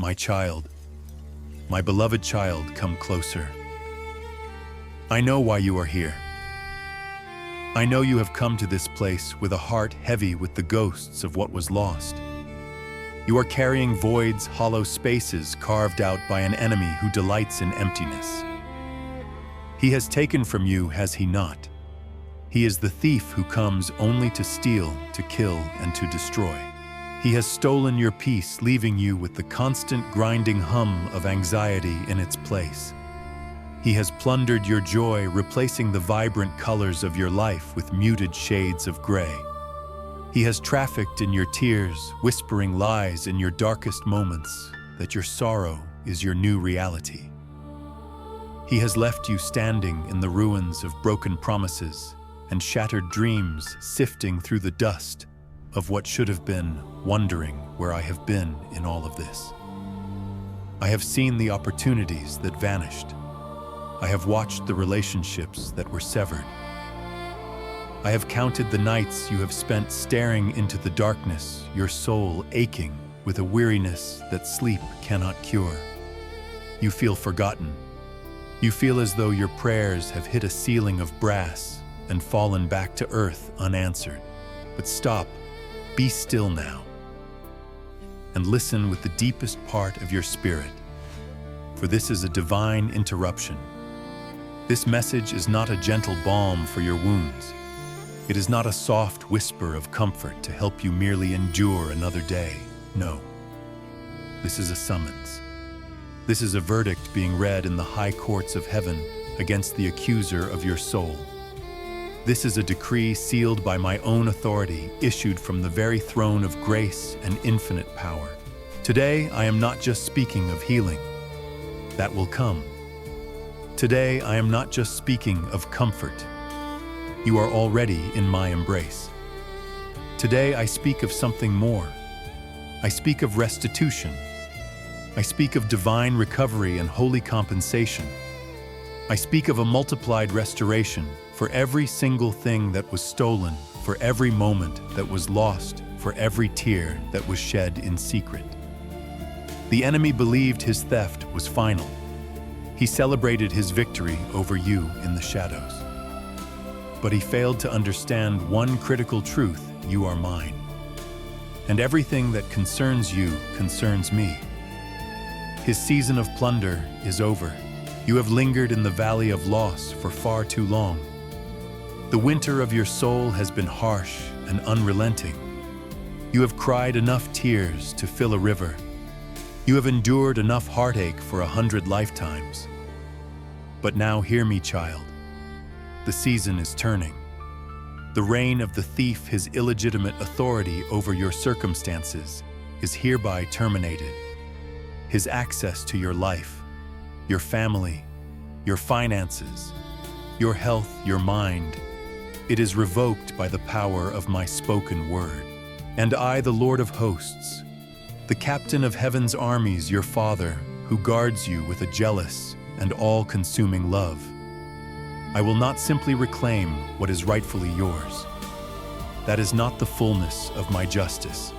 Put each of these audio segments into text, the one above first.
My child, my beloved child, come closer. I know why you are here. I know you have come to this place with a heart heavy with the ghosts of what was lost. You are carrying voids, hollow spaces carved out by an enemy who delights in emptiness. He has taken from you, has he not? He is the thief who comes only to steal, to kill, and to destroy. He has stolen your peace, leaving you with the constant grinding hum of anxiety in its place. He has plundered your joy, replacing the vibrant colors of your life with muted shades of gray. He has trafficked in your tears, whispering lies in your darkest moments that your sorrow is your new reality. He has left you standing in the ruins of broken promises and shattered dreams, sifting through the dust of what should have been, wondering where I have been in all of this. I have seen the opportunities that vanished. I have watched the relationships that were severed. I have counted the nights you have spent staring into the darkness, your soul aching with a weariness that sleep cannot cure. You feel forgotten. You feel as though your prayers have hit a ceiling of brass and fallen back to earth unanswered. But stop, be still now, and listen with the deepest part of your spirit, for this is a divine interruption. This message is not a gentle balm for your wounds. It is not a soft whisper of comfort to help you merely endure another day. No. This is a summons. This is a verdict being read in the high courts of heaven against the accuser of your soul. This is a decree sealed by my own authority, issued from the very throne of grace and infinite power. Today, I am not just speaking of healing. That will come. Today, I am not just speaking of comfort. You are already in my embrace. Today, I speak of something more. I speak of restitution. I speak of divine recovery and holy compensation. I speak of a multiplied restoration for every single thing that was stolen, for every moment that was lost, for every tear that was shed in secret. The enemy believed his theft was final. He celebrated his victory over you in the shadows. But he failed to understand one critical truth: you are mine. And everything that concerns you concerns me. His season of plunder is over. You have lingered in the valley of loss for far too long. The winter of your soul has been harsh and unrelenting. You have cried enough tears to fill a river. You have endured enough heartache for 100 lifetimes. But now hear me, child. The season is turning. The reign of the thief, his illegitimate authority over your circumstances, is hereby terminated. His access to your life, your family, your finances, your health, your mind, it is revoked by the power of my spoken word. And I, the Lord of hosts, the captain of heaven's armies, your Father, who guards you with a jealous and all-consuming love, I will not simply reclaim what is rightfully yours. That is not the fullness of my justice.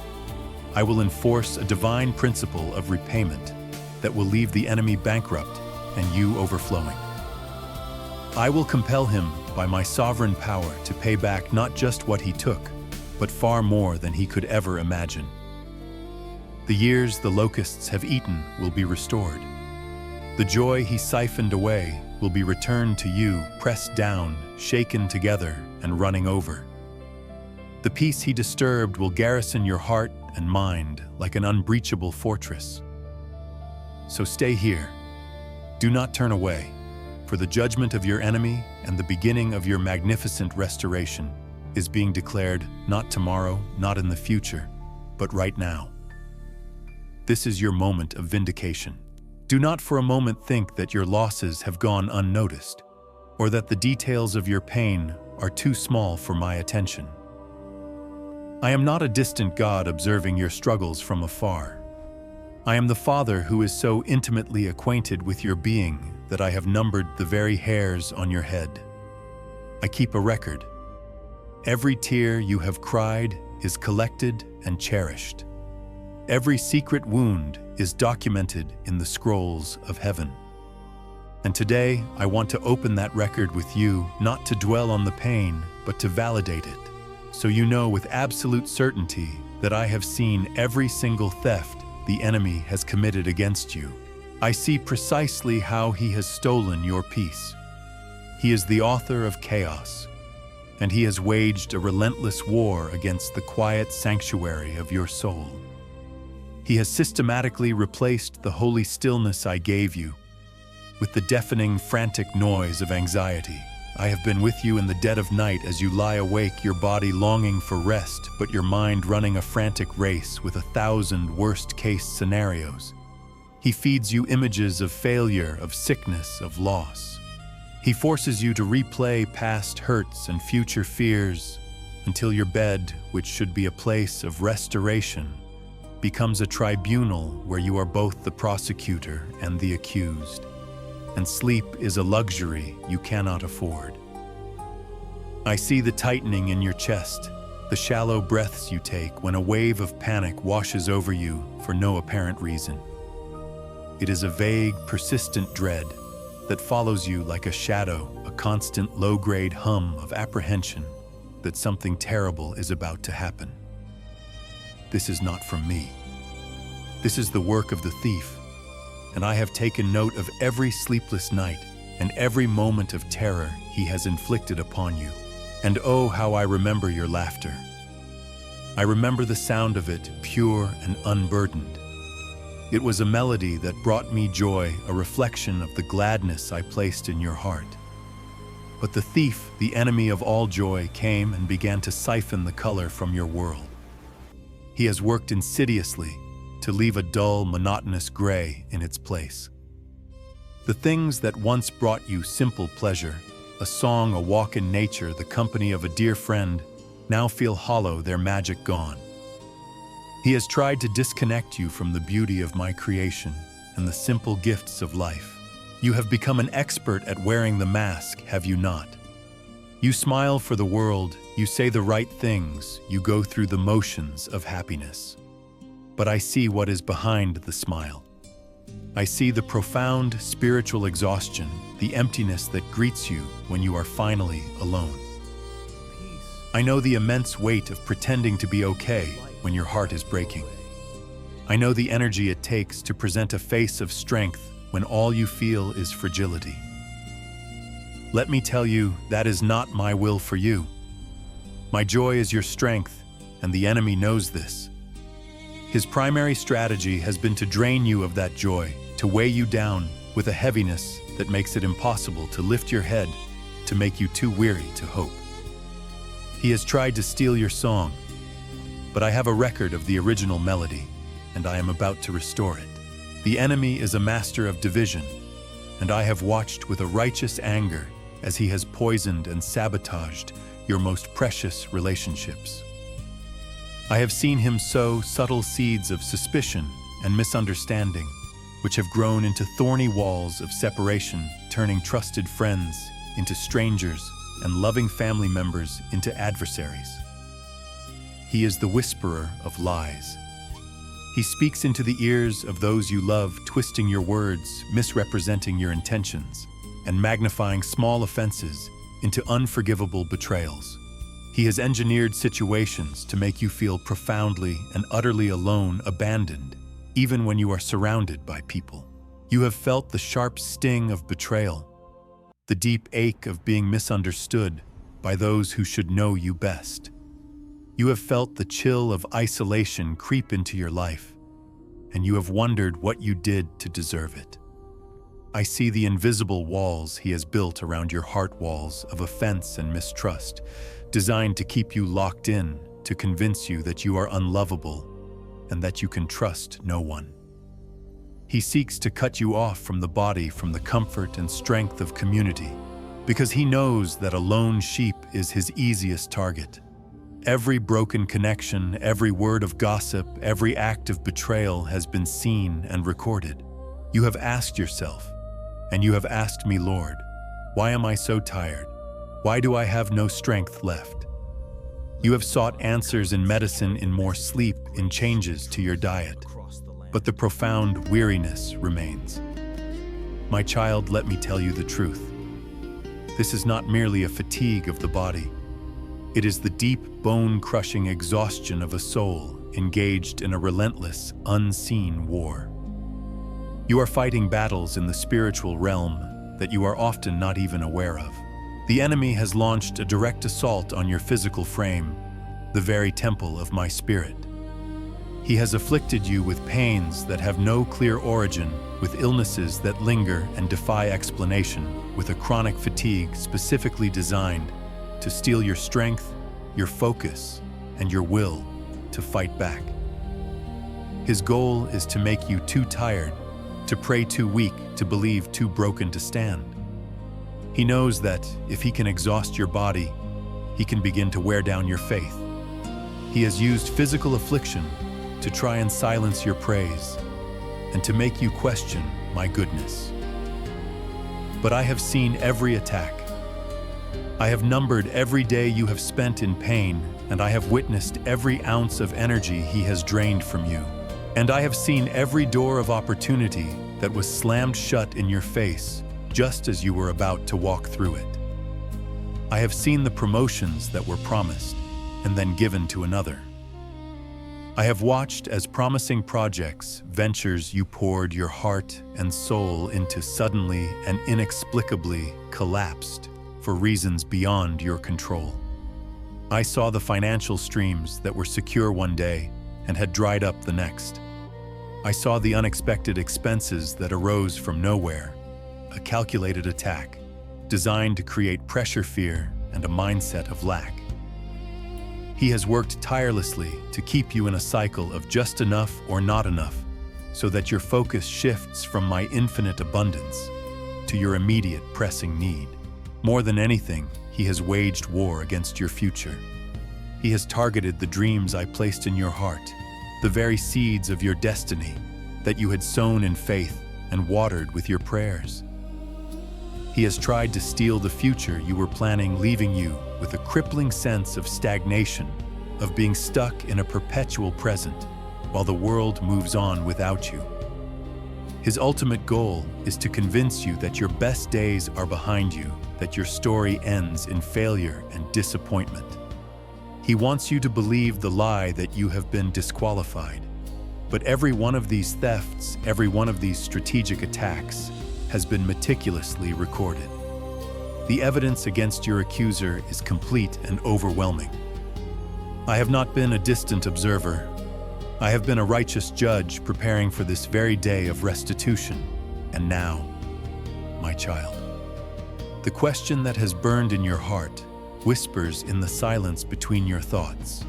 I will enforce a divine principle of repayment that will leave the enemy bankrupt and you overflowing. I will compel him by my sovereign power to pay back not just what he took, but far more than he could ever imagine. The years the locusts have eaten will be restored. The joy he siphoned away will be returned to you, pressed down, shaken together, and running over. The peace he disturbed will garrison your heart and mind like an unbreachable fortress. So stay here. Do not turn away, for the judgment of your enemy and the beginning of your magnificent restoration is being declared not tomorrow, not in the future, but right now. This is your moment of vindication. Do not for a moment think that your losses have gone unnoticed, or that the details of your pain are too small for my attention. I am not a distant God observing your struggles from afar. I am the Father who is so intimately acquainted with your being that I have numbered the very hairs on your head. I keep a record. Every tear you have cried is collected and cherished. Every secret wound is documented in the scrolls of heaven. And today, I want to open that record with you, not to dwell on the pain, but to validate it, so you know with absolute certainty that I have seen every single theft the enemy has committed against you. I see precisely how he has stolen your peace. He is the author of chaos, and he has waged a relentless war against the quiet sanctuary of your soul. He has systematically replaced the holy stillness I gave you with the deafening, frantic noise of anxiety. I have been with you in the dead of night as you lie awake, your body longing for rest, but your mind running a frantic race with 1,000 worst-case scenarios. He feeds you images of failure, of sickness, of loss. He forces you to replay past hurts and future fears until your bed, which should be a place of restoration, becomes a tribunal where you are both the prosecutor and the accused. And sleep is a luxury you cannot afford. I see the tightening in your chest, the shallow breaths you take when a wave of panic washes over you for no apparent reason. It is a vague, persistent dread that follows you like a shadow, a constant low-grade hum of apprehension that something terrible is about to happen. This is not from me. This is the work of the thief, and I have taken note of every sleepless night and every moment of terror he has inflicted upon you. And oh, how I remember your laughter. I remember the sound of it, pure and unburdened. It was a melody that brought me joy, a reflection of the gladness I placed in your heart. But the thief, the enemy of all joy, came and began to siphon the color from your world. He has worked insidiously to leave a dull, monotonous gray in its place. The things that once brought you simple pleasure, a song, a walk in nature, the company of a dear friend, now feel hollow, their magic gone. He has tried to disconnect you from the beauty of my creation and the simple gifts of life. You have become an expert at wearing the mask, have you not? You smile for the world, you say the right things, you go through the motions of happiness. But I see what is behind the smile. I see the profound spiritual exhaustion, the emptiness that greets you when you are finally alone. I know the immense weight of pretending to be okay when your heart is breaking. I know the energy it takes to present a face of strength when all you feel is fragility. Let me tell you, that is not my will for you. My joy is your strength, and the enemy knows this. His primary strategy has been to drain you of that joy, to weigh you down with a heaviness that makes it impossible to lift your head, to make you too weary to hope. He has tried to steal your song, but I have a record of the original melody, and I am about to restore it. The enemy is a master of division, and I have watched with a righteous anger as he has poisoned and sabotaged your most precious relationships. I have seen him sow subtle seeds of suspicion and misunderstanding, which have grown into thorny walls of separation, turning trusted friends into strangers and loving family members into adversaries. He is the whisperer of lies. He speaks into the ears of those you love, twisting your words, misrepresenting your intentions, and magnifying small offenses into unforgivable betrayals. He has engineered situations to make you feel profoundly and utterly alone, abandoned, even when you are surrounded by people. You have felt the sharp sting of betrayal, the deep ache of being misunderstood by those who should know you best. You have felt the chill of isolation creep into your life, and you have wondered what you did to deserve it. I see the invisible walls he has built around your heart walls of offense and mistrust, designed to keep you locked in, to convince you that you are unlovable and that you can trust no one. He seeks to cut you off from the body, from the comfort and strength of community, because he knows that a lone sheep is his easiest target. Every broken connection, every word of gossip, every act of betrayal has been seen and recorded. You have asked yourself, and you have asked me, Lord, why am I so tired? Why do I have no strength left? You have sought answers in medicine, in more sleep, in changes to your diet. but the profound weariness remains. My child, let me tell you the truth. This is not merely a fatigue of the body. It is the deep, bone-crushing exhaustion of a soul engaged in a relentless, unseen war. You are fighting battles in the spiritual realm that you are often not even aware of. The enemy has launched a direct assault on your physical frame, the very temple of my spirit. He has afflicted you with pains that have no clear origin, with illnesses that linger and defy explanation, with a chronic fatigue specifically designed to steal your strength, your focus, and your will to fight back. His goal is to make you too tired, to pray too weak, to believe too broken to stand. He knows that if he can exhaust your body, he can begin to wear down your faith. He has used physical affliction to try and silence your praise and to make you question my goodness. But I have seen every attack. I have numbered every day you have spent in pain, and I have witnessed every ounce of energy he has drained from you. And I have seen every door of opportunity that was slammed shut in your face just as you were about to walk through it. I have seen the promotions that were promised and then given to another. I have watched as promising projects, ventures you poured your heart and soul into suddenly and inexplicably collapsed for reasons beyond your control. I saw the financial streams that were secure one day and had dried up the next. I saw the unexpected expenses that arose from nowhere, a calculated attack designed to create pressure, fear, and a mindset of lack. He has worked tirelessly to keep you in a cycle of just enough or not enough, so that your focus shifts from my infinite abundance to your immediate pressing need. More than anything, he has waged war against your future. He has targeted the dreams I placed in your heart, the very seeds of your destiny that you had sown in faith and watered with your prayers. He has tried to steal the future you were planning, leaving you with a crippling sense of stagnation, of being stuck in a perpetual present while the world moves on without you. His ultimate goal is to convince you that your best days are behind you, that your story ends in failure and disappointment. He wants you to believe the lie that you have been disqualified. But every one of these thefts, every one of these strategic attacks, has been meticulously recorded. The evidence against your accuser is complete and overwhelming. I have not been a distant observer. I have been a righteous judge preparing for this very day of restitution. And now, my child, the question that has burned in your heart whispers in the silence between your thoughts.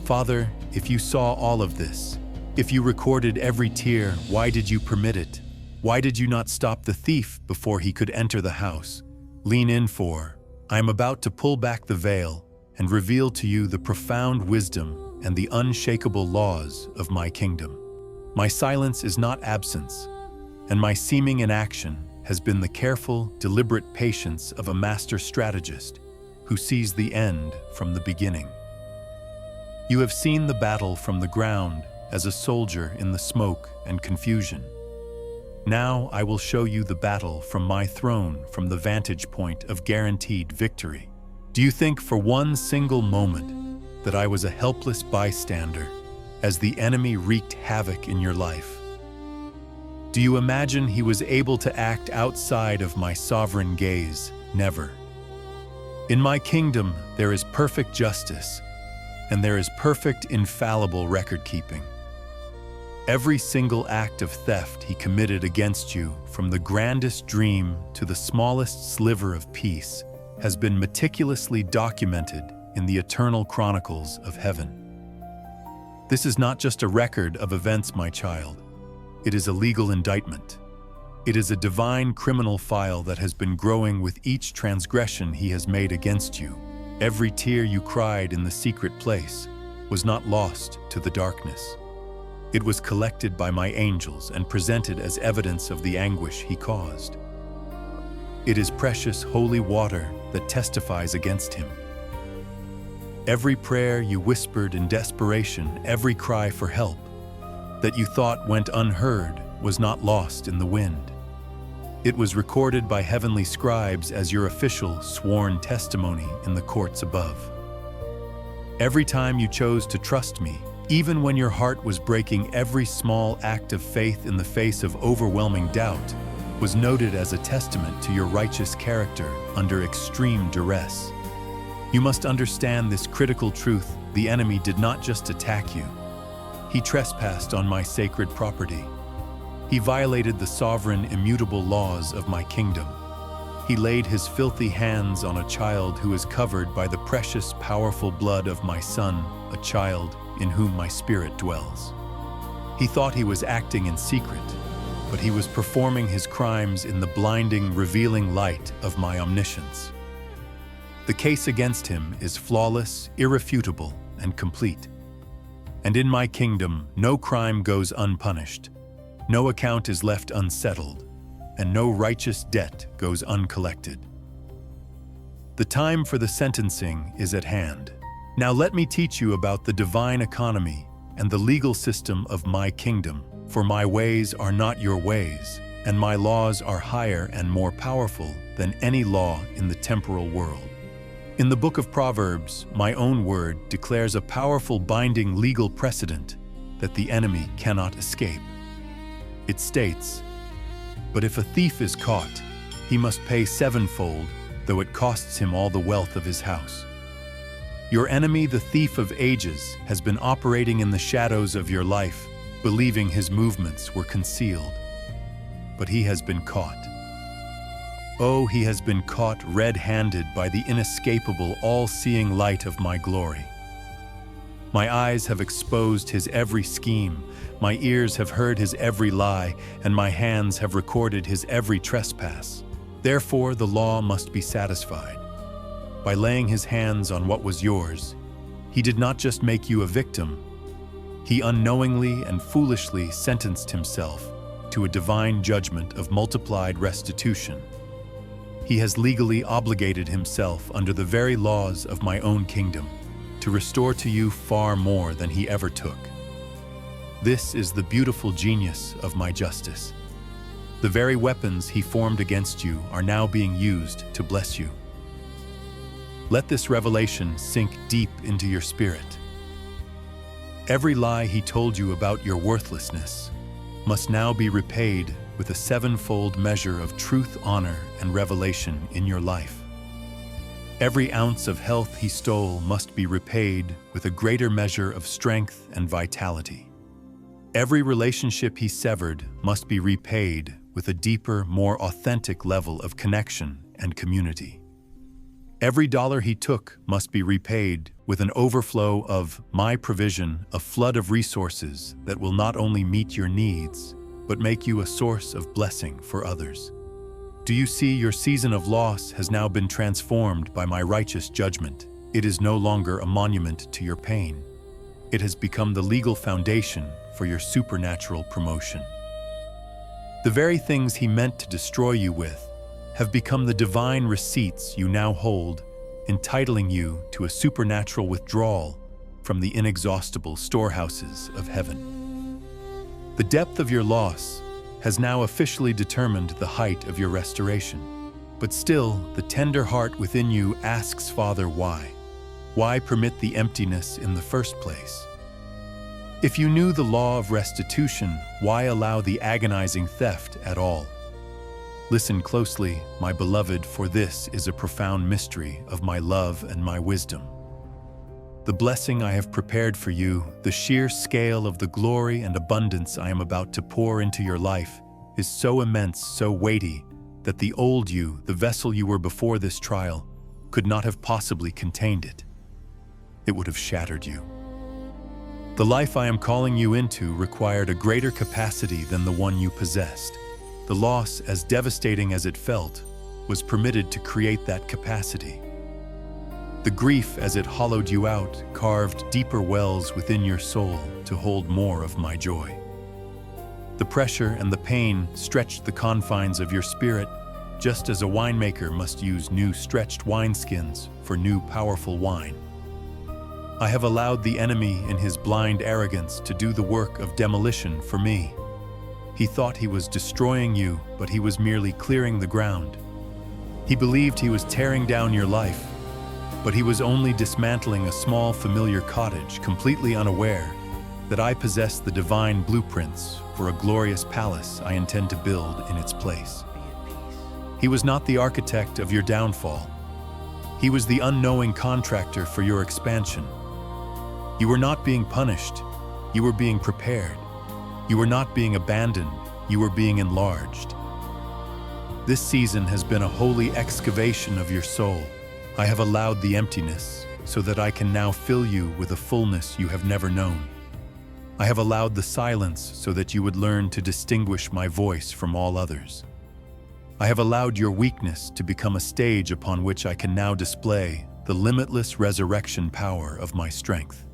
Father, if you saw all of this, if you recorded every tear, why did you permit it? Why did you not stop the thief before he could enter the house? Lean in, for I am about to pull back the veil and reveal to you the profound wisdom and the unshakable laws of my kingdom. My silence is not absence, and my seeming inaction has been the careful, deliberate patience of a master strategist who sees the end from the beginning. You have seen the battle from the ground as a soldier in the smoke and confusion. Now I will show you the battle from my throne, from the vantage point of guaranteed victory. Do you think for one single moment that I was a helpless bystander as the enemy wreaked havoc in your life? Do you imagine he was able to act outside of my sovereign gaze? Never. In my kingdom, there is perfect justice, and there is perfect, infallible record-keeping. Every single act of theft he committed against you, from the grandest dream to the smallest sliver of peace, has been meticulously documented in the eternal chronicles of heaven. This is not just a record of events, my child. It is a legal indictment. It is a divine criminal file that has been growing with each transgression he has made against you. Every tear you cried in the secret place was not lost to the darkness. It was collected by my angels and presented as evidence of the anguish he caused. It is precious holy water that testifies against him. Every prayer you whispered in desperation, every cry for help, that you thought went unheard was not lost in the wind. It was recorded by heavenly scribes as your official sworn testimony in the courts above. Every time you chose to trust me, even when your heart was breaking, every small act of faith in the face of overwhelming doubt was noted as a testament to your righteous character under extreme duress. You must understand this critical truth: the enemy did not just attack you. He trespassed on my sacred property. He violated the sovereign, immutable laws of my kingdom. He laid his filthy hands on a child who is covered by the precious, powerful blood of my Son, a child in whom my Spirit dwells. He thought he was acting in secret, but he was performing his crimes in the blinding, revealing light of my omniscience. The case against him is flawless, irrefutable, and complete. And in my kingdom, no crime goes unpunished, no account is left unsettled, and no righteous debt goes uncollected. The time for the sentencing is at hand. Now let me teach you about the divine economy and the legal system of my kingdom, for my ways are not your ways, and my laws are higher and more powerful than any law in the temporal world. In the book of Proverbs, my own word declares a powerful binding legal precedent that the enemy cannot escape. It states, "But if a thief is caught, he must pay sevenfold, though it costs him all the wealth of his house." Your enemy, the thief of ages, has been operating in the shadows of your life, believing his movements were concealed. But he has been caught. Oh, he has been caught red-handed by the inescapable, all-seeing light of my glory. My eyes have exposed his every scheme, my ears have heard his every lie, and my hands have recorded his every trespass. Therefore, the law must be satisfied. By laying his hands on what was yours, he did not just make you a victim, he unknowingly and foolishly sentenced himself to a divine judgment of multiplied restitution. He has legally obligated himself under the very laws of my own kingdom to restore to you far more than he ever took. This is the beautiful genius of my justice. The very weapons he formed against you are now being used to bless you. Let this revelation sink deep into your spirit. Every lie he told you about your worthlessness must now be repaid with a sevenfold measure of truth, honor, and revelation in your life. Every ounce of health he stole must be repaid with a greater measure of strength and vitality. Every relationship he severed must be repaid with a deeper, more authentic level of connection and community. Every dollar he took must be repaid with an overflow of my provision, a flood of resources that will not only meet your needs, but make you a source of blessing for others. Do you see, your season of loss has now been transformed by my righteous judgment? It is no longer a monument to your pain. It has become the legal foundation for your supernatural promotion. The very things he meant to destroy you with have become the divine receipts you now hold, entitling you to a supernatural withdrawal from the inexhaustible storehouses of heaven. The depth of your loss has now officially determined the height of your restoration. But still, the tender heart within you asks, Father, why? Why permit the emptiness in the first place? If you knew the law of restitution, why allow the agonizing theft at all? Listen closely, my beloved, for this is a profound mystery of my love and my wisdom. The blessing I have prepared for you, the sheer scale of the glory and abundance I am about to pour into your life, is so immense, so weighty, that the old you, the vessel you were before this trial, could not have possibly contained it. It would have shattered you. The life I am calling you into required a greater capacity than the one you possessed. The loss, as devastating as it felt, was permitted to create that capacity. The grief, as it hollowed you out, carved deeper wells within your soul to hold more of my joy. The pressure and the pain stretched the confines of your spirit, just as a winemaker must use new stretched wineskins for new powerful wine. I have allowed the enemy in his blind arrogance to do the work of demolition for me. He thought he was destroying you, but he was merely clearing the ground. He believed he was tearing down your life, but he was only dismantling a small familiar cottage, completely unaware that I possess the divine blueprints for a glorious palace I intend to build in its place. He was not the architect of your downfall. He was the unknowing contractor for your expansion. You were not being punished, you were being prepared. You were not being abandoned, you were being enlarged. This season has been a holy excavation of your soul. I have allowed the emptiness so that I can now fill you with a fullness you have never known. I have allowed the silence so that you would learn to distinguish my voice from all others. I have allowed your weakness to become a stage upon which I can now display the limitless resurrection power of my strength.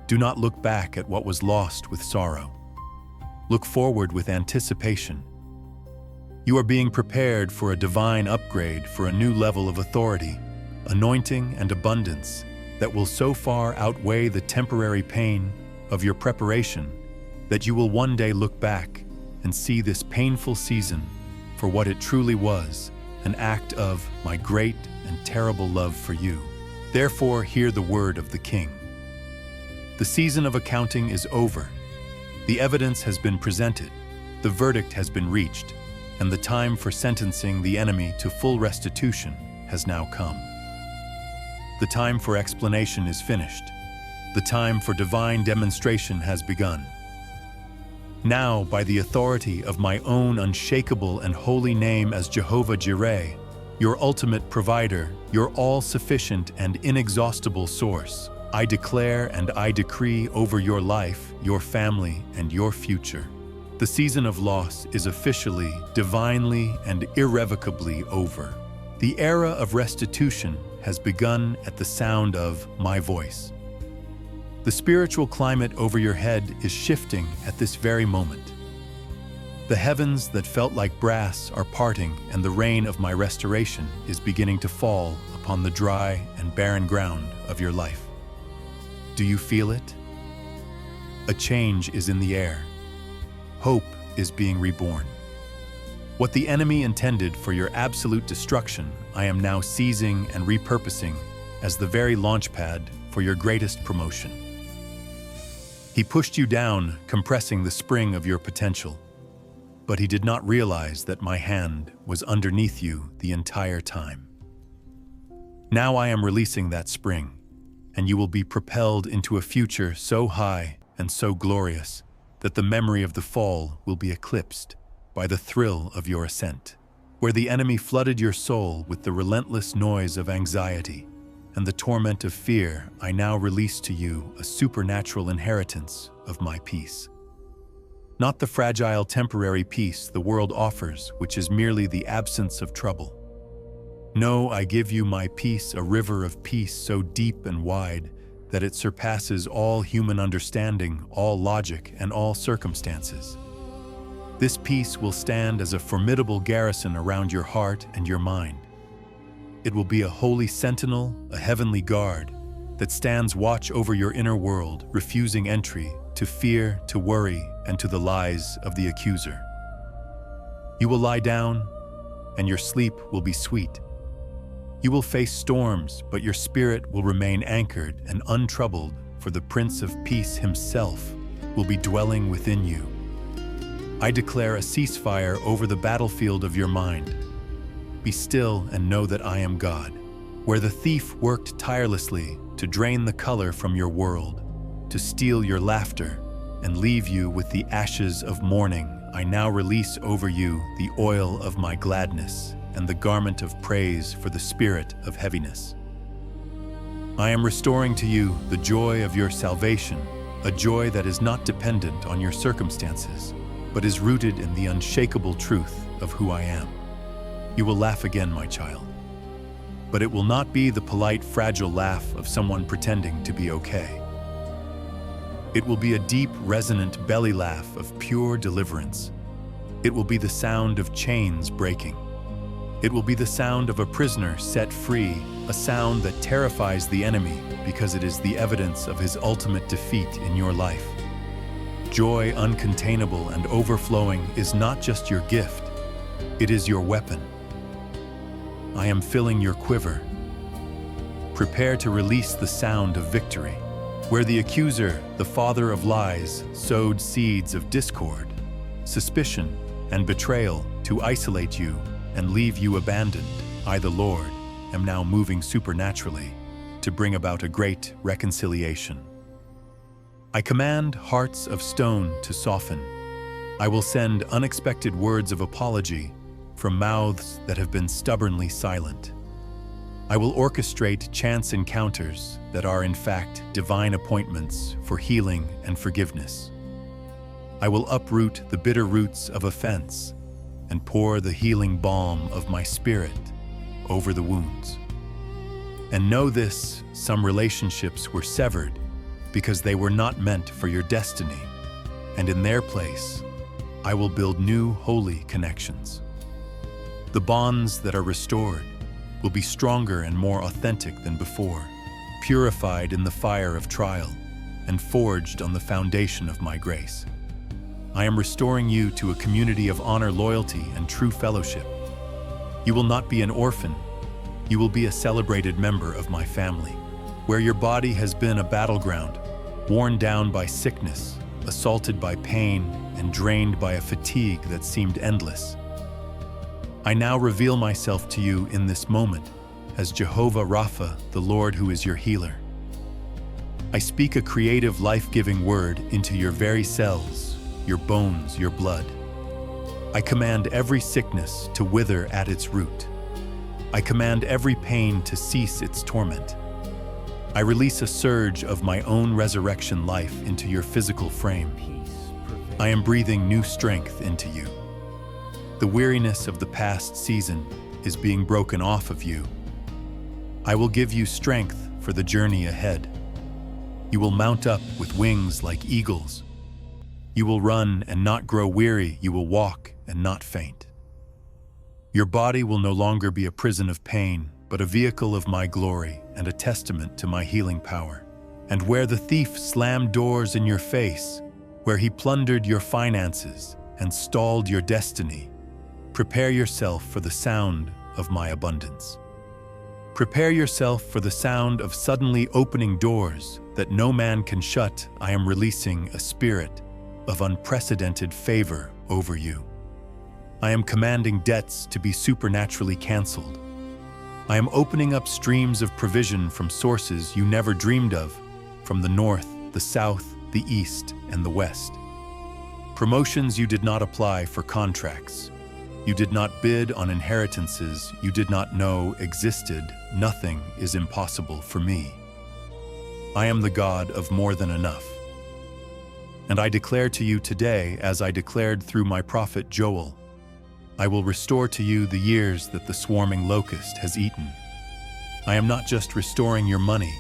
Do not look back at what was lost with sorrow. Look forward with anticipation. You are being prepared for a divine upgrade, for a new level of authority, anointing, and abundance that will so far outweigh the temporary pain of your preparation that you will one day look back and see this painful season for what it truly was, an act of my great and terrible love for you. Therefore, hear the word of the King. The season of accounting is over. The evidence has been presented, the verdict has been reached, and the time for sentencing the enemy to full restitution has now come. The time for explanation is finished. The time for divine demonstration has begun. Now, by the authority of my own unshakable and holy name as Jehovah Jireh, your ultimate provider, your all-sufficient and inexhaustible source, I declare and I decree over your life, your family, and your future. The season of loss is officially, divinely, and irrevocably over. The era of restitution has begun at the sound of my voice. The spiritual climate over your head is shifting at this very moment. The heavens that felt like brass are parting, and the rain of my restoration is beginning to fall upon the dry and barren ground of your life. Do you feel it? A change is in the air. Hope is being reborn. What the enemy intended for your absolute destruction, I am now seizing and repurposing as the very launchpad for your greatest promotion. He pushed you down, compressing the spring of your potential, but he did not realize that my hand was underneath you the entire time. Now I am releasing that spring, and you will be propelled into a future so high and so glorious that the memory of the fall will be eclipsed by the thrill of your ascent. Where the enemy flooded your soul with the relentless noise of anxiety and the torment of fear, I now release to you a supernatural inheritance of my peace. Not the fragile temporary peace the world offers, which is merely the absence of trouble. No, I give you my peace, a river of peace so deep and wide that it surpasses all human understanding, all logic, and all circumstances. This peace will stand as a formidable garrison around your heart and your mind. It will be a holy sentinel, a heavenly guard that stands watch over your inner world, refusing entry to fear, to worry, and to the lies of the accuser. You will lie down, and your sleep will be sweet. You will face storms, but your spirit will remain anchored and untroubled, for the Prince of Peace himself will be dwelling within you. I declare a ceasefire over the battlefield of your mind. Be still and know that I am God. Where the thief worked tirelessly to drain the color from your world, to steal your laughter, and leave you with the ashes of mourning, I now release over you the oil of my gladness and the garment of praise for the spirit of heaviness. I am restoring to you the joy of your salvation, a joy that is not dependent on your circumstances, but is rooted in the unshakable truth of who I am. You will laugh again, my child, but it will not be the polite, fragile laugh of someone pretending to be okay. It will be a deep, resonant belly laugh of pure deliverance. It will be the sound of chains breaking. It will be the sound of a prisoner set free, a sound that terrifies the enemy because it is the evidence of his ultimate defeat in your life. Joy uncontainable and overflowing is not just your gift, it is your weapon. I am filling your quiver. Prepare to release the sound of victory. Where the accuser, the father of lies, sowed seeds of discord, suspicion, and betrayal to isolate you and leave you abandoned, I, the Lord, am now moving supernaturally to bring about a great reconciliation. I command hearts of stone to soften. I will send unexpected words of apology from mouths that have been stubbornly silent. I will orchestrate chance encounters that are in fact divine appointments for healing and forgiveness. I will uproot the bitter roots of offense and pour the healing balm of my spirit over the wounds. And know this, some relationships were severed because they were not meant for your destiny, and in their place, I will build new holy connections. The bonds that are restored will be stronger and more authentic than before, purified in the fire of trial and forged on the foundation of my grace. I am restoring you to a community of honor, loyalty, and true fellowship. You will not be an orphan. You will be a celebrated member of my family. Where your body has been a battleground, worn down by sickness, assaulted by pain, and drained by a fatigue that seemed endless, I now reveal myself to you in this moment as Jehovah Rapha, the Lord who is your healer. I speak a creative, life-giving word into your very cells, your bones, your blood. I command every sickness to wither at its root. I command every pain to cease its torment. I release a surge of my own resurrection life into your physical frame. I am breathing new strength into you. The weariness of the past season is being broken off of you. I will give you strength for the journey ahead. You will mount up with wings like eagles. You will run and not grow weary. You will walk and not faint. Your body will no longer be a prison of pain, but a vehicle of my glory and a testament to my healing power. And where the thief slammed doors in your face, where he plundered your finances and stalled your destiny, prepare yourself for the sound of my abundance. Prepare yourself for the sound of suddenly opening doors that no man can shut. I am releasing a spirit of unprecedented favor over you. I am commanding debts to be supernaturally canceled. I am opening up streams of provision from sources you never dreamed of, from the north, the south, the east, and the west. Promotions you did not apply for, contracts you did not bid on, inheritances you did not know existed. Nothing is impossible for me. I am the God of more than enough. And I declare to you today, as I declared through my prophet Joel, I will restore to you the years that the swarming locust has eaten. I am not just restoring your money,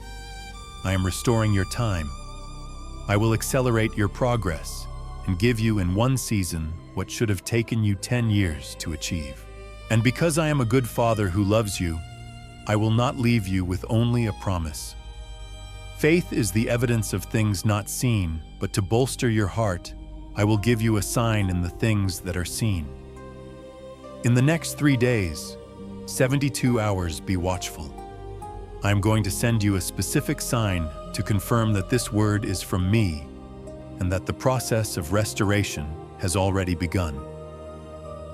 I am restoring your time. I will accelerate your progress and give you in one season what should have taken you 10 years to achieve. And because I am a good father who loves you, I will not leave you with only a promise. Faith is the evidence of things not seen, but to bolster your heart, I will give you a sign in the things that are seen. In the next 3 days, 72 hours, be watchful. I am going to send you a specific sign to confirm that this word is from me and that the process of restoration has already begun.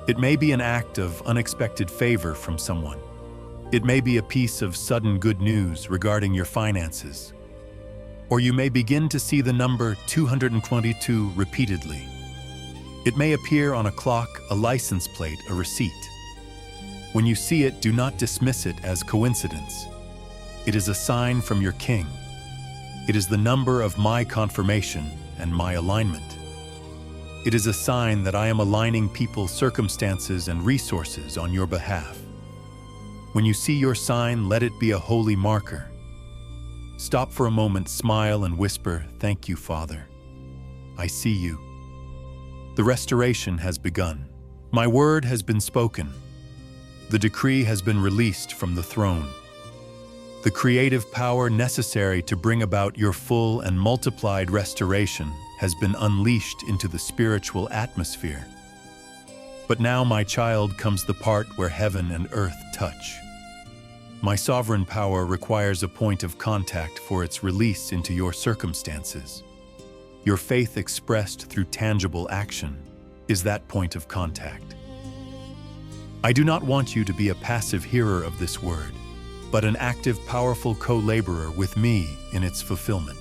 It may be an act of unexpected favor from someone. It may be a piece of sudden good news regarding your finances. Or you may begin to see the number 222 repeatedly. It may appear on a clock, a license plate, a receipt. When you see it, do not dismiss it as coincidence. It is a sign from your King. It is the number of my confirmation and my alignment. It is a sign that I am aligning people, circumstances, and resources on your behalf. When you see your sign, let it be a holy marker. Stop for a moment, smile, and whisper, "Thank you, Father. I see you." The restoration has begun. My word has been spoken. The decree has been released from the throne. The creative power necessary to bring about your full and multiplied restoration has been unleashed into the spiritual atmosphere. But now, my child, comes the part where heaven and earth touch. My sovereign power requires a point of contact for its release into your circumstances. Your faith expressed through tangible action is that point of contact. I do not want you to be a passive hearer of this word, but an active, powerful co-laborer with me in its fulfillment.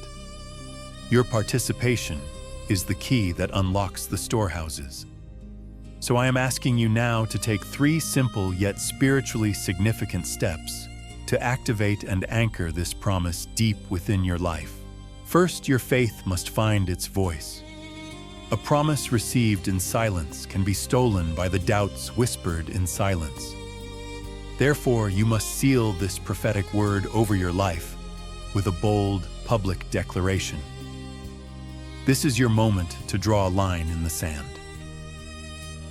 Your participation is the key that unlocks the storehouses. So I am asking you now to take 3 simple yet spiritually significant steps to activate and anchor this promise deep within your life. First, your faith must find its voice. A promise received in silence can be stolen by the doubts whispered in silence. Therefore, you must seal this prophetic word over your life with a bold, public declaration. This is your moment to draw a line in the sand.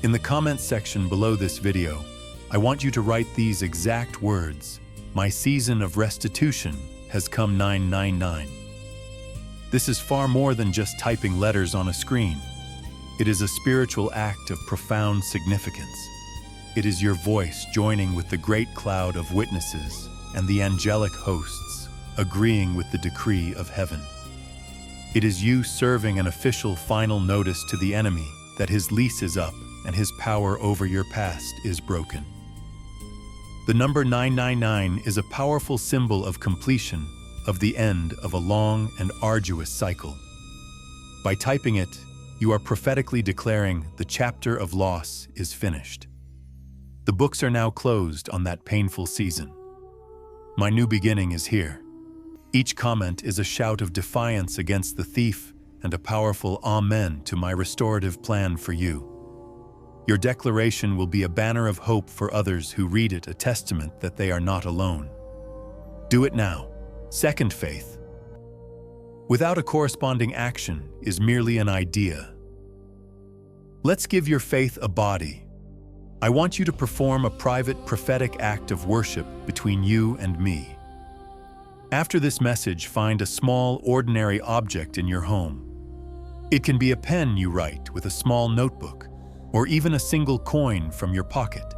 In the comments section below this video, I want you to write these exact words: "My season of restitution has come 999. This is far more than just typing letters on a screen. It is a spiritual act of profound significance. It is your voice joining with the great cloud of witnesses and the angelic hosts, agreeing with the decree of heaven. It is you serving an official final notice to the enemy that his lease is up and his power over your past is broken." The number 999 is a powerful symbol of completion, of the end of a long and arduous cycle. By typing it, you are prophetically declaring the chapter of loss is finished. The books are now closed on that painful season. My new beginning is here. Each comment is a shout of defiance against the thief and a powerful amen to my restorative plan for you. Your declaration will be a banner of hope for others who read it, a testament that they are not alone. Do it now. Second, faith, without a corresponding action, is merely an idea. Let's give your faith a body. I want you to perform a private prophetic act of worship between you and me. After this message, find a small, ordinary object in your home. It can be a pen you write with a small notebook, or even a single coin from your pocket.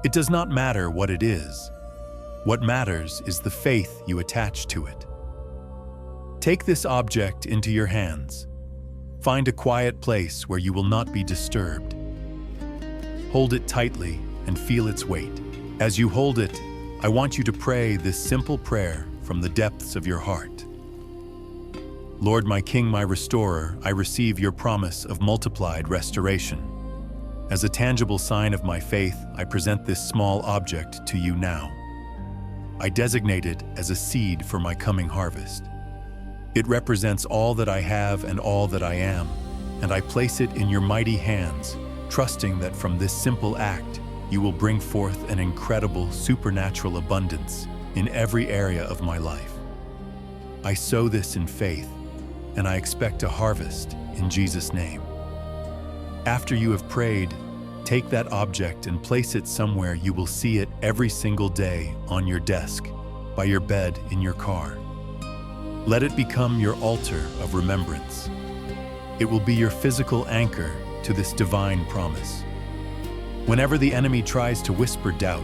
It does not matter what it is. What matters is the faith you attach to it. Take this object into your hands. Find a quiet place where you will not be disturbed. Hold it tightly and feel its weight. As you hold it, I want you to pray this simple prayer from the depths of your heart. Lord, my King, my Restorer, I receive your promise of multiplied restoration. As a tangible sign of my faith, I present this small object to you now. I designate it as a seed for my coming harvest. It represents all that I have and all that I am, and I place it in your mighty hands, trusting that from this simple act, you will bring forth an incredible supernatural abundance in every area of my life. I sow this in faith, and I expect a harvest in Jesus' name. After you have prayed, take that object and place it somewhere you will see it every single day, on your desk, by your bed, in your car. Let it become your altar of remembrance. It will be your physical anchor to this divine promise. Whenever the enemy tries to whisper doubt,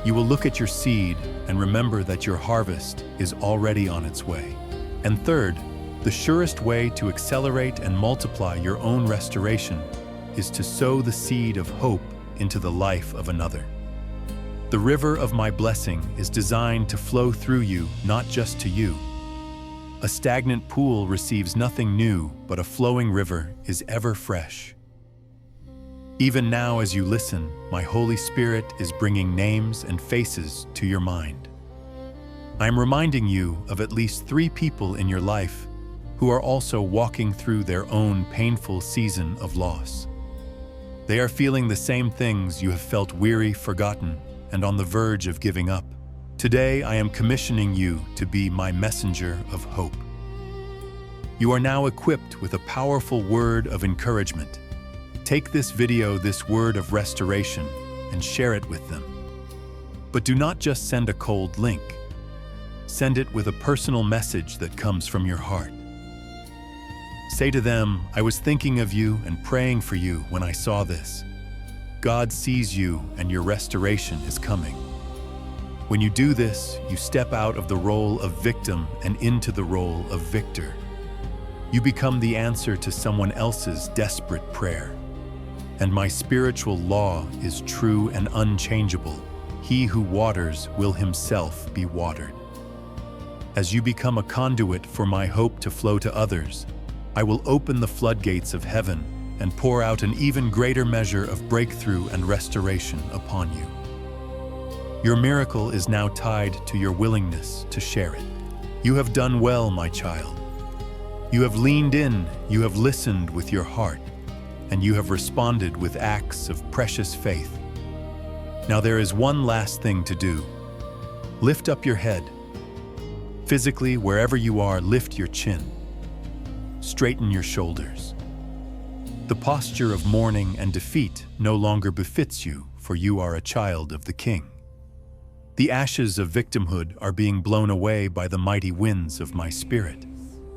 you will look at your seed and remember that your harvest is already on its way. And third, the surest way to accelerate and multiply your own restoration is to sow the seed of hope into the life of another. The river of my blessing is designed to flow through you, not just to you. A stagnant pool receives nothing new, but a flowing river is ever fresh. Even now, as you listen, my Holy Spirit is bringing names and faces to your mind. I am reminding you of at least 3 people in your life who are also walking through their own painful season of loss. They are feeling the same things you have felt: weary, forgotten, and on the verge of giving up. Today, I am commissioning you to be my messenger of hope. You are now equipped with a powerful word of encouragement. Take this video, this word of restoration, and share it with them. But do not just send a cold link. Send it with a personal message that comes from your heart. Say to them, I was thinking of you and praying for you when I saw this. God sees you and your restoration is coming. When you do this, you step out of the role of victim and into the role of victor. You become the answer to someone else's desperate prayer. And my spiritual law is true and unchangeable. He who waters will himself be watered. As you become a conduit for my hope to flow to others, I will open the floodgates of heaven and pour out an even greater measure of breakthrough and restoration upon you. Your miracle is now tied to your willingness to share it. You have done well, my child. You have leaned in, you have listened with your heart, and you have responded with acts of precious faith. Now there is one last thing to do. Lift up your head. Physically, wherever you are, lift your chin. Straighten your shoulders. The posture of mourning and defeat no longer befits you, for you are a child of the King. The ashes of victimhood are being blown away by the mighty winds of my spirit,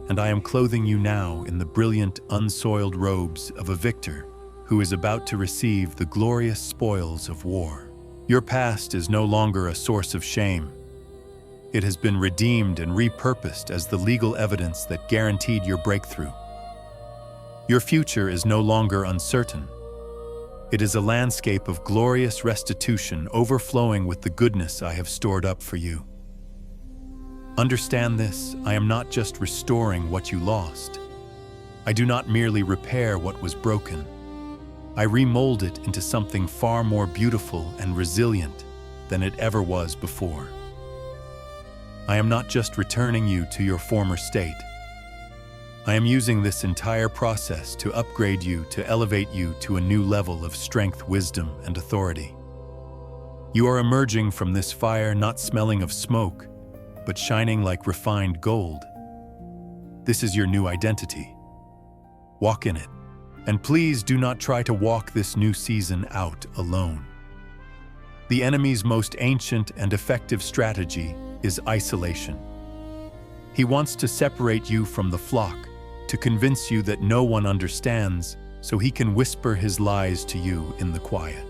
and I am clothing you now in the brilliant, unsoiled robes of a victor who is about to receive the glorious spoils of war. Your past is no longer a source of shame. It has been redeemed and repurposed as the legal evidence that guaranteed your breakthrough. Your future is no longer uncertain. It is a landscape of glorious restitution overflowing with the goodness I have stored up for you. Understand this, I am not just restoring what you lost. I do not merely repair what was broken. I remold it into something far more beautiful and resilient than it ever was before. I am not just returning you to your former state. I am using this entire process to upgrade you, to elevate you to a new level of strength, wisdom, and authority. You are emerging from this fire not smelling of smoke, but shining like refined gold. This is your new identity. Walk in it. And please do not try to walk this new season out alone. The enemy's most ancient and effective strategy is isolation. He wants to separate you from the flock, to convince you that no one understands, so he can whisper his lies to you in the quiet.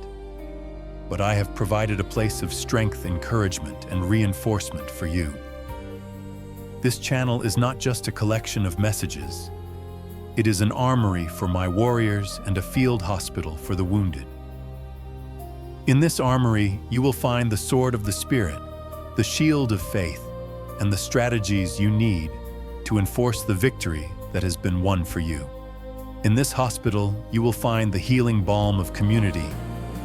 But I have provided a place of strength, encouragement, and reinforcement for you. This channel is not just a collection of messages. It is an armory for my warriors and a field hospital for the wounded. In this armory, you will find the sword of the Spirit, the shield of faith, and the strategies you need to enforce the victory that has been won for you. In this hospital, you will find the healing balm of community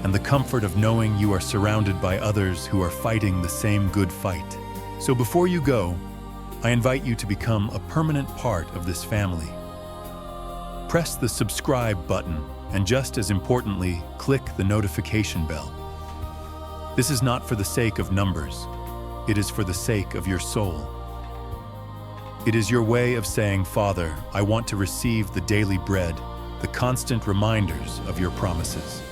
and the comfort of knowing you are surrounded by others who are fighting the same good fight. So before you go, I invite you to become a permanent part of this family. Press the subscribe button and, just as importantly, click the notification bell. This is not for the sake of numbers. It is for the sake of your soul. It is your way of saying, Father, I want to receive the daily bread, the constant reminders of your promises.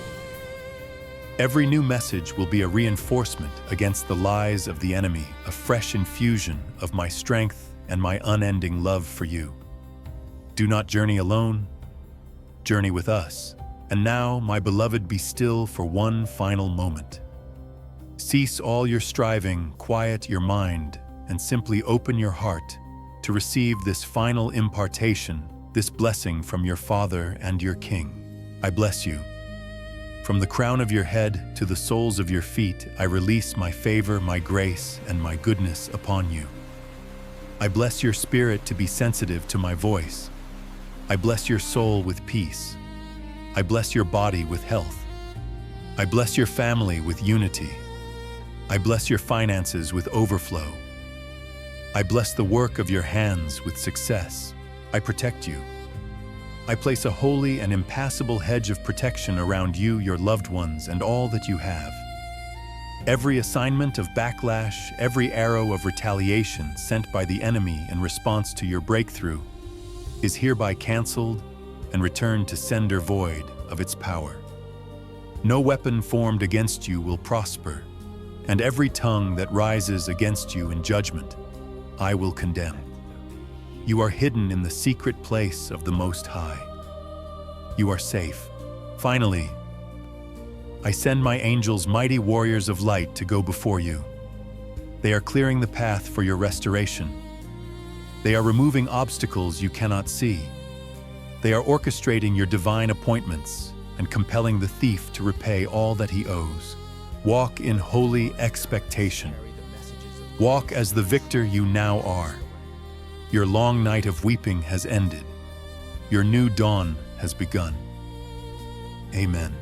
Every new message will be a reinforcement against the lies of the enemy, a fresh infusion of my strength and my unending love for you. Do not journey alone, journey with us. And now, my beloved, be still for one final moment. Cease all your striving, quiet your mind, and simply open your heart to receive this final impartation, this blessing from your Father and your King. I bless you. From the crown of your head to the soles of your feet, I release my favor, my grace, and my goodness upon you. I bless your spirit to be sensitive to my voice. I bless your soul with peace. I bless your body with health. I bless your family with unity. I bless your finances with overflow. I bless the work of your hands with success. I protect you. I place a holy and impassable hedge of protection around you, your loved ones, and all that you have. Every assignment of backlash, every arrow of retaliation sent by the enemy in response to your breakthrough is hereby canceled and returned to sender void of its power. No weapon formed against you will prosper, and every tongue that rises against you in judgment, I will condemn. You are hidden in the secret place of the Most High. You are safe. Finally, I send my angels, mighty warriors of light, to go before you. They are clearing the path for your restoration. They are removing obstacles you cannot see. They are orchestrating your divine appointments and compelling the thief to repay all that he owes. Walk in holy expectation. Walk as the victor you now are. Your long night of weeping has ended. Your new dawn has begun. Amen.